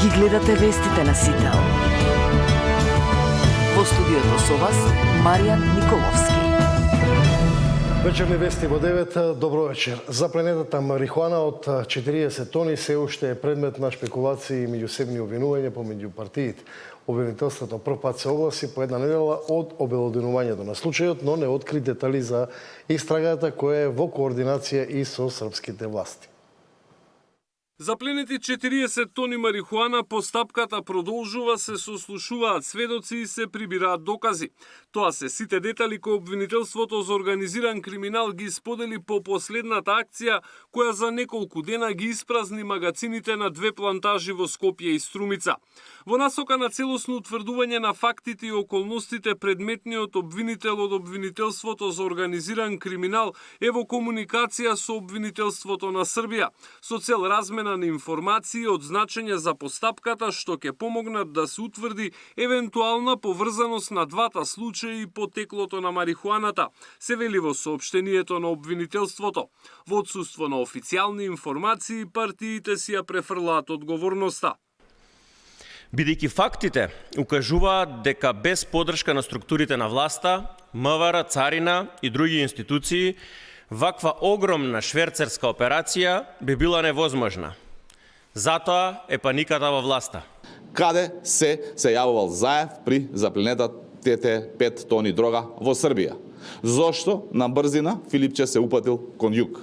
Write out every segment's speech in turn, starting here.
Ги гледате вестите на Сител. Во студиото со вас Маријан Николовски. Вечерни вести во 9. Добро вечер. Запленетата марихуана од 40 тони се уште е предмет на шпекулации и меѓусебни обвинувања помеѓу партиите. Обвинителството прв пат се огласи по една недела од обелоденувањето на случајот, но не откри детали за истрагата која е во координација и со српските власти. Запленети 40 тони марихуана, постапката продолжува, се сослушуваат сведоци и се прибираат докази. Тоа се сите детали кои обвинителството за организиран криминал ги сподели по последната акција, која за неколку дена ги испразни магацините на две плантажи во Скопје и Струмица. Во насока на целосно утврдување на фактите и околностите, предметниот обвинител од обвинителството за организиран криминал е во комуникација со обвинителството на Србија, со цел размена на информации од значење за постапката што ќе помогнат да се утврди евентуална поврзаност на двата случаи и потеклото на марихуаната, се вели во соопштението на обвинителството. Во отсуство на официјални информации, партиите си ја префрлаат одговорноста. Бидејќи фактите укажуваат дека без подршка на структурите на власта, МВР, царина и други институции, ваква огромна шверцерска операција би била невозможна. Затоа е паниката во власта. Каде се јавувал Заев при запленетите 5 тони дрога во Србија? Зошто на брзина Филипче се упатил кон југ?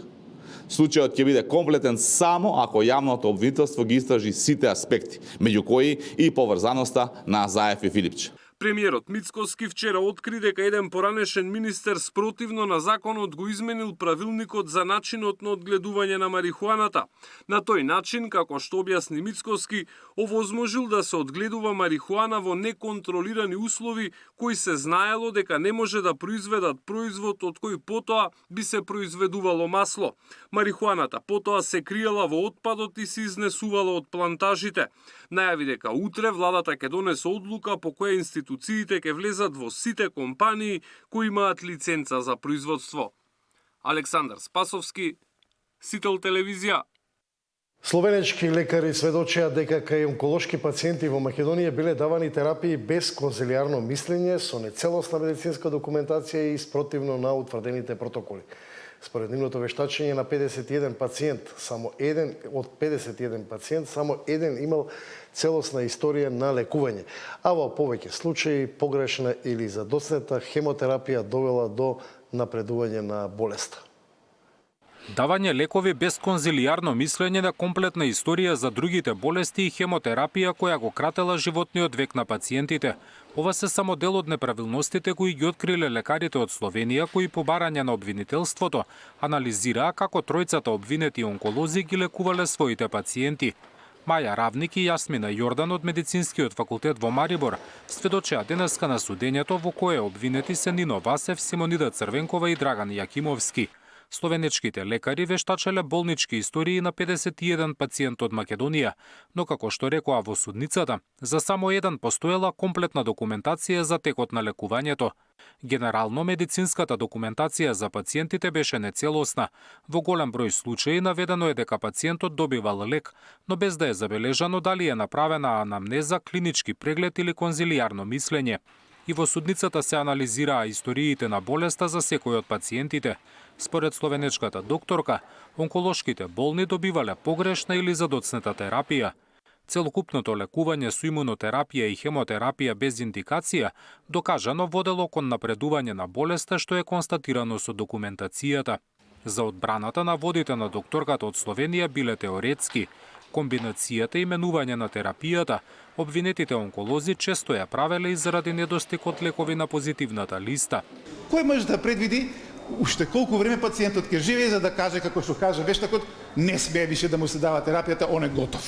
Случајот ќе биде комплетен само ако јавното обвинителство ги истражи сите аспекти, меѓу кои и поврзаноста на Заев и Филипче. Премиерот Мицкоски вчера откри дека еден поранешен министер спротивно на законот го изменил правилникот за начинот на одгледување на марихуаната. На тој начин, како што објасни Мицкоски, овозможил да се одгледува марихуана во неконтролирани услови кои се знаело дека не може да произведат производ од кој потоа би се произведувало масло. Марихуаната потоа се криела во отпадот и се изнесувала од плантажите. Најави дека утре владата ќе донесе одлука по која институциите ќе влезат во сите компании кои имаат лиценца за производство. Александар Спасовски, Сител телевизија. Словенечки лекари сведочеа дека кај онколошки пациенти во Македонија биле давани терапии без конзилијарно мислење, со нецелосна медицинска документација и спротивно на утврдените протоколи. Според нивното вештачење на 51 пациент, само еден имал целосна историја на лекување, а во повеќе случаи погрешна или задоснета хемотерапија довела до напредување на болеста. Давање лекови без конзилијарно мислење на комплетна историја за другите болести и хемотерапија која го кратела животниот век на пациентите. Ова се само дел од неправилностите кои ги откриле лекарите од Словенија, кои по барање на обвинителството анализираа како тројцата обвинети онколози ги лекувале своите пациенти. Маја Равник и Јасмина Јордан од Медицинскиот факултет во Марибор сведочеа денеска на судењето во кое обвинети се Нино Васев, Симонида Црвенкова и Драган Јакимовски. Словенечките лекари вештачеле болнички истории на 51 пациент од Македонија, но како што рекоа во судницата, за само еден постоела комплетна документација за текот на лекувањето. Генерално медицинската документација за пациентите беше нецелосна. Во голем број случаи наведено е дека пациентот добивал лек, но без да е забележано дали е направена анамнеза, клинички преглед или конзилијарно мислење. И во судницата се анализираа историите на болеста за секој од пациентите. Според словенечката докторка, онколошките болни добивале погрешна или задоцнета терапија. Целокупното лекување со имунотерапија и хемотерапија без индикација докажано водело кон напредување на болеста што е констатирано со документацијата. За одбраната на водите на докторката од Словенија биле теоретски. Комбинацијата и менување на терапијата, обвинетите онколози често ја правеле и заради недостигот лекови на позитивната листа. Кој може да предвиди уште колку време пациентот ќе живее за да каже, како што каже вештакот, не смее више да му се дава терапијата, он е готов.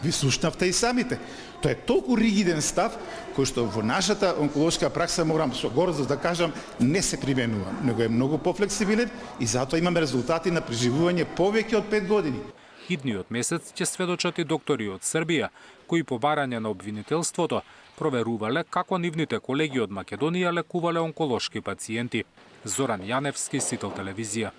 Ви слушнавте и самите. Тоа е толку ригиден став, кој што во нашата онколошка пракса, морам со гордост да кажам, не се применува, него е многу пофлексибилен и затоа имаме резултати на преживување повеќе од 5 години. Идниот месец ќе сведочат и доктори од Србија, кои по барање на обвинителството проверувале како нивните колеги од Македонија лекувале онколошки пациенти. Зоран Јаневски, Сител телевизија.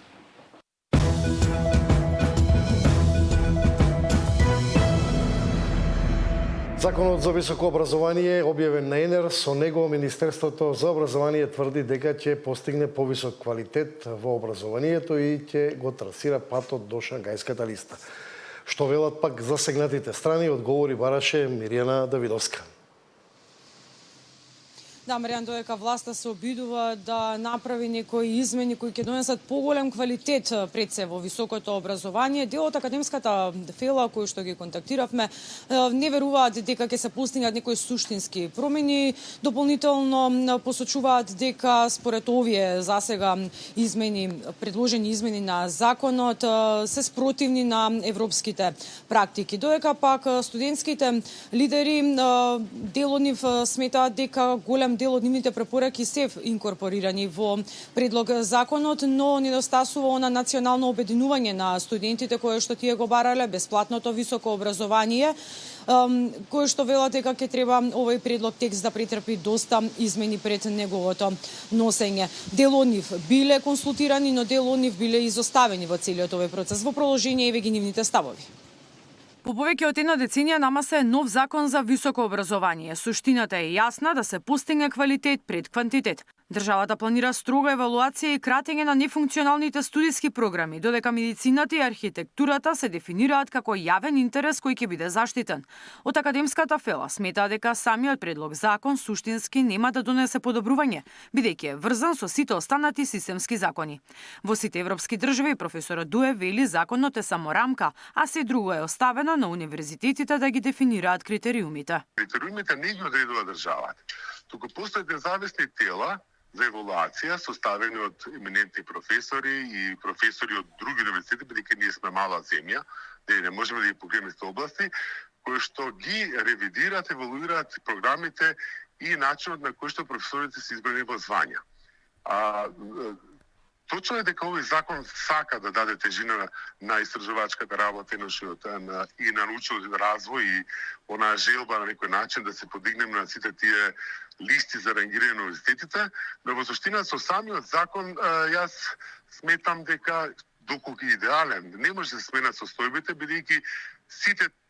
Законот за високо образование објавен на ЕНЕР, со него Министерството за образование тврди дека ќе постигне повисок квалитет во образованието и ќе го трасира патот до Шангајската листа. Што велат пак засегнатите страни, одговори бараше Мирјана Давидовска. Да, Маријан, додека власта се обидува да направи некои измени кои ќе донесат поголем квалитет пред се во високото образование, дел од академската фела кои што ги контактиравме не веруваат дека ќе се постигнат некои суштински промени. Дополнително посочуваат дека според овие засега измени, предложени измени на законот се спротивни на европските практики. Додека пак студентските лидери дел од нив сметаат дека голем дел од нивните препораки се инкорпорирани во предлог законот, но недостасува она национално обединување на студентите кое што тие го барале, бесплатното високо образование, кое што велат дека ќе треба овој предлог текст да претрпи доста измени пред неговото носење. Дел од нив биле консултирани, но дел од нив биле изоставени во целиот овој процес. Во продолжение еве ги нивните ставови. По повеќе од една деценија нама се нов закон за високо образование. Суштината е јасна да се постигне квалитет пред квантитет. Државата планира строга евалуација и кратење на нефункционалните студиски програми, додека медицината и архитектурата се дефинираат како јавен интерес кој ќе биде заштитен. Од академската фела сметаа дека самиот предлог закон суштински нема да донесе подобрување, бидејќи е врзан со сите останати системски закони. Во сите европски држави професорот Дуе вели законот е само рамка, а се друго е оставено на универзитетите да ги дефинираат критериумите. Критериумите не ги одредува државата. Туку постојат независни тела за евалуација, составени од еминентни професори и професори од други универзитети, бидејќи ние сме мала земја, не можеме да ги покриеме сите области, кои што ги ревидираат, евалуираат програмите и начинот на кој што професорите се избрани во звања. Точно е дека овој закон сака да даде тежина на истражувачката работа и на научниот развој и онаа желба на некој начин да се подигнеме на сите тие листи за рангирање на универзитетите, но во суштина со самиот закон јас сметам дека доколку идеален не може да се сменат состојбите, бидејќи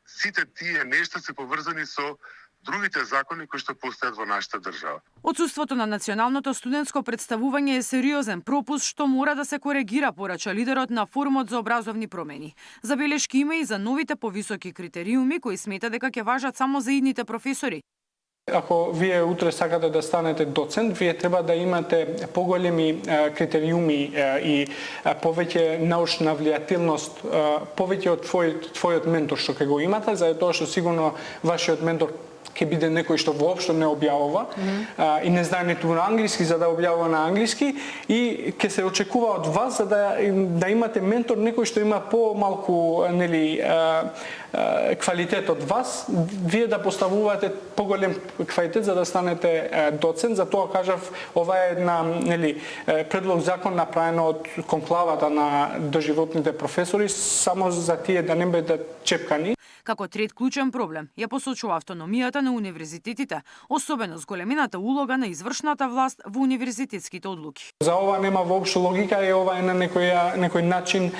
сите тие нешта се поврзани со другите закони кои што постојат во нашата држава. Отсуството на националното студентско представување е сериозен пропуст што мора да се коригира, порача лидерот на Форумот за образовни промени. Забелешки има и за новите повисоки критериуми кои смета дека ќе важат само за идните професори. Ако вие утре сакате да станете доцент, вие треба да имате поголеми критериуми и повеќе научна влијателност, повеќе од твојот ментор што ќе го имате, затоа што сигурно вашиот ментор ќе биде некој што воопшто не објавува и не знае ниту на англиски за да објавува на англиски и ќе се очекува од вас за да имате ментор некој што има помалку квалитет од вас, вие да поставувате поголем квалитет за да станете доцент. Затоа кажав, ова е една предлог закон направен од конклавата на доживотните професори само за тие да не бидат чепкани. Како трет клучен проблем ја посочува автономијата на универзитетите, особено с големината улога на извршната власт во универзитетските одлуки. За ова нема воопшто логика и ова е на некој начин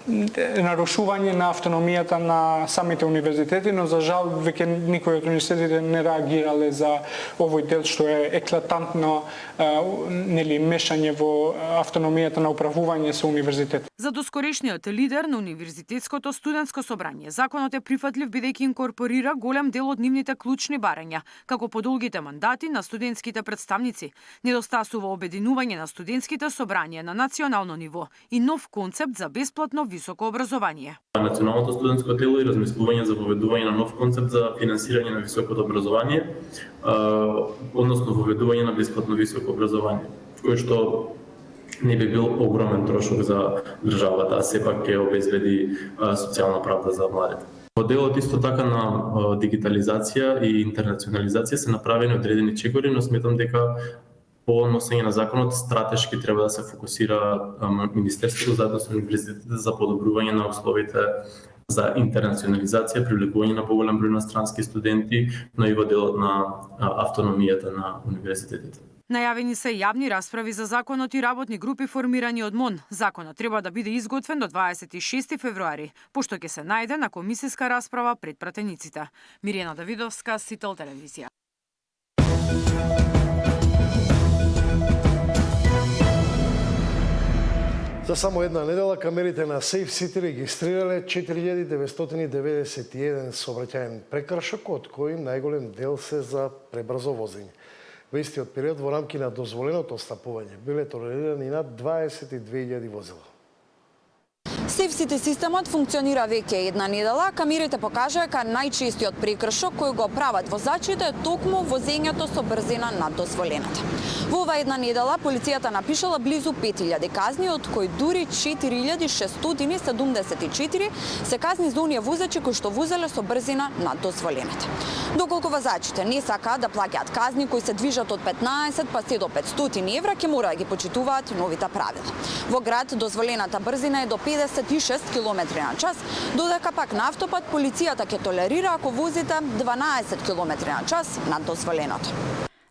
нарушување на автономијата на самите универзитети, но за жал веќе никој од универзитетите не реагирале за овој дел што е еклатантно мешање во автономијата на управување со универзитет. За доскорешниот лидер на универзитетското студентско собрание, законот е прифатлив бидејќи инкорпорира голем дел од нивните клучни барања, како подолгите мандати на студентските представници, недостасува обединување на студентските собрања на национално ниво и нов концепт за бесплатно високо образование. Националното студентско тело и размислување за воведување на нов концепт за финансирање на високото образование, односно воведување на бесплатно високо образование, кој што не би бил огромен трошок за државата, а сепак ќе обезбеди социјална правда за младите. Во делот исто така на дигитализација и интернационализација се направени одредени чекори, но сметам дека по носење на законот стратешки треба да се фокусира Министерството заедно со универзитетите за подобрување на условите за интернационализација, привлекување на поголем број на странски студенти, но и во делот на автономијата на универзитетите. Најавени се јавни расправи за законот и работни групи формирани од МОН. Законот треба да биде изготвен до 26 февруари, пошто ќе се најде на комисиска расправа пред пратениците. Мирјана Давидовска, Сител телевизија. За само една недела камерите на Safe City регистрирале 4991 сообраќаен прекршок, од кои најголем дел се за пребрзо возење. Во истиот период во рамки на дозволеното стапување биле толерирани над 22.000 возила. Safe City системот функционира веќе една недела. Камерите покажаа дека најчестиот прекршок кој го прават возачите е токму возењето со брзина над дозволената. Во ова една недела полицијата напишала близу 5000 казни, од кои дури 4674 се казни за оние возачи кои што возеле со брзина над дозволената. Доколку возачите не сакаат да плаќаат казни кои се движат од 15 па се до 500 евра, ќе мора да ги почитуваат новите правила. Во град дозволената брзина е до 56 км на час, додека пак на автопат полицијата ќе толерира ако возите 12 км на час над дозволеното.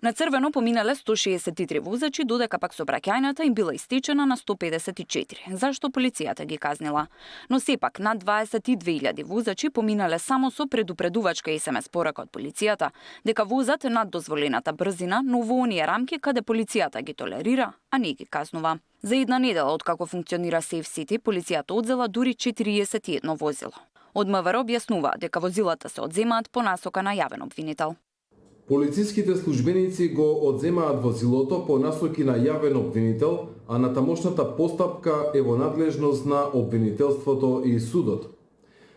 На црвено поминале 163 возачи, додека пак сообраќајната им била истечена на 154, зашто полицијата ги казнила. Но сепак над 22.000 возачи поминале само со предупредувачка СМС порака од полицијата дека возат над дозволената брзина, но во оние рамки каде полицијата ги толерира, а не ги казнува. За една недела откако функционира Safe City, полицијата одзела дури 41 возило. Од МВР објаснува дека возилата се одземаат по насока на јавен обвинител. Полициските службеници го одземаат возилото по насоки на јавен обвинител, а натамошната постапка е во надлежност на обвинителството и судот.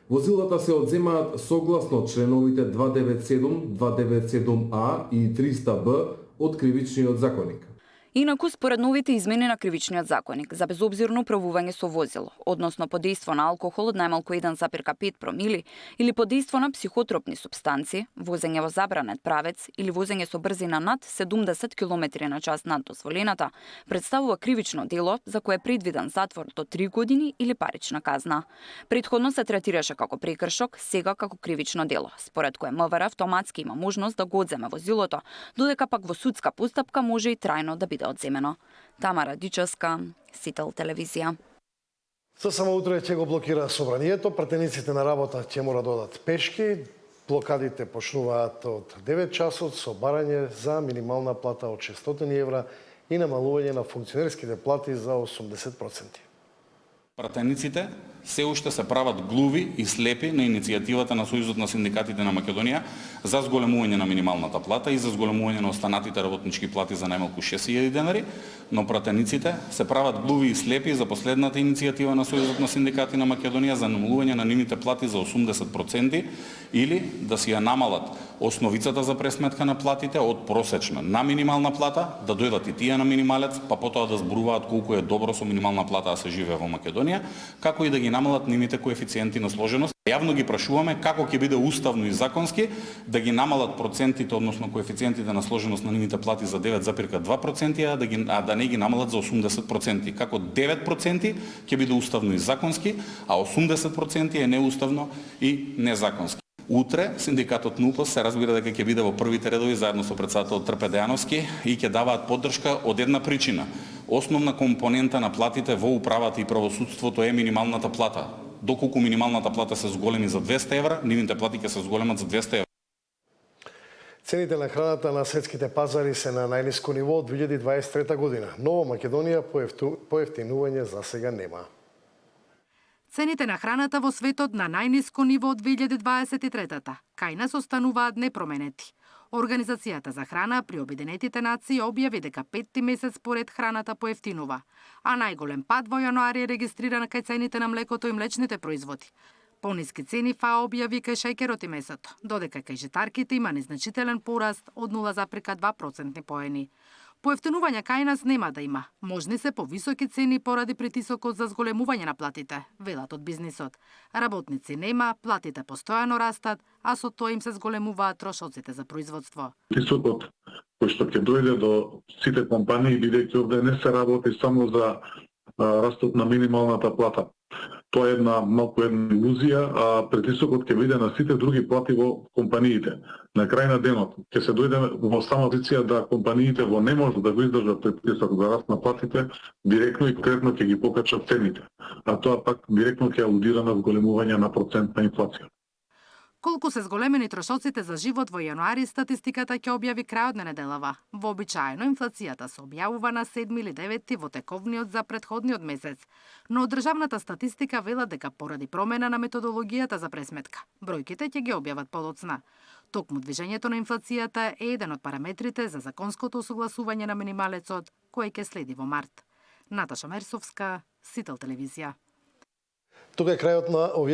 Возилата се одземаат согласно членовите 297, 297А и 300Б од Кривичниот законник. Инаку, според новите измени на Кривичниот законник, за безобзирно управување со возило, односно под дејство на алкохол од најмалку 1,5 промили или под дејство на психотропни супстанци, возење во забранет правец или возење со брзина над 70 км на час над дозволената, представува кривично дело за кое е предвиден затвор до 3 години или парична казна. Претходно се третираше како прекршок, сега како кривично дело, според кое МВР автоматски има можност да го одземе возилото, додека пак во судска постапка може и трајно да биде одземено. Тамара Дичевска, Сител телевизија. За само утре ќе го блокира собранието, пратениците на работа ќе мора да одат пешки. Блокадите почнуваат од 9 часот со барање за минимална плата од 600 евра и намалување на функционерските плати за 80%. Пратениците се уште се прават глуви и слепи на иницијативата на Сојузот на синдикатите на Македонија за зголемување на минималната плата и за зголемување на останатите работнички плати за најмалку 6000 денари, но пратениците се прават глуви и слепи за последната иницијатива на Сојузот на синдикати на Македонија за намалување на нивните плати за 80% или да си ја намалат основицата за пресметка на платите од просечна на минимална плата, да дојдат и тие на минималец, па потоа да зборуваат колку е добро со минимална плата да се живее во Македонија, како и да ги намалат нивните коефициенти на сложеност. Јавно ги прашуваме како ќе биде уставно и законски да ги намалат процентите, односно коефициентите на сложеност на нивните плати за 9,2%, а да не ги намалат за 80%. Како 9% ќе биде уставно и законски, а 80% е неуставно и незаконски. Утре синдикатот НУПЛС се разбира дека ќе биде во првите редови заедно со претседателот Трпе Дејановски и ќе даваат поддршка од една причина. Основна компонента на платите во управата и правосудството е минималната плата. Доколку минималната плата се зголеми за 200 евра, нивните плати ќе се зголемат за 200 евра. Цените на храната на светските пазари се на најниско ниво од 2023 година. Но во Македонија поевтинување за сега нема. Цените на храната во светот на најниско ниво од 2023-та. Кај нас остануваат непроменети. Организацијата за храна при Обединетите нации објави дека 5-ти месец поред храната поевтинува, а најголем пад во јануари е регистриран кај цените на млекото и млечните производи. Пониски цени ФАО објави кај шеќерот и месото, додека кај житарките има незначителен пораст од 0,2% поени. Поевтинување кај нас нема да има. Можни се повисоки цени поради притисокот за зголемување на платите, велат од бизнисот. Работници нема, платите постојано растат, а со тоа им се зголемуваат трошоците за производство. Притисокот кој што ќе дојде до сите компании, бидејќи овде не се работи само за растот на минималната плата. Тоа е малку една илузија, а притисокот ќе биде на сите други плати во компаниите. На крај на денот ќе се дојде во сама позиција да компаниите во не може да го издржат притисок за раст на платите, директно и конкретно ќе ги покачат цените. А тоа пак директно ќе алудира на зголемување на процент на инфлација. Колку се зголемени трошоците за живот во јануари, статистиката ќе објави крајот на неделава. Вообичаено инфлацијата се објавува на 7 или 9 во тековниот за претходниот месец, но државната статистика вела дека поради промена на методологијата за пресметка, бројките ќе ги објават подоцна. Токму движењето на инфлацијата е еден од параметрите за законското осогласување на минималецот, кој ќе следи во март. Наташа Мерсовска, Сител телевизија. Тука е крајот на овие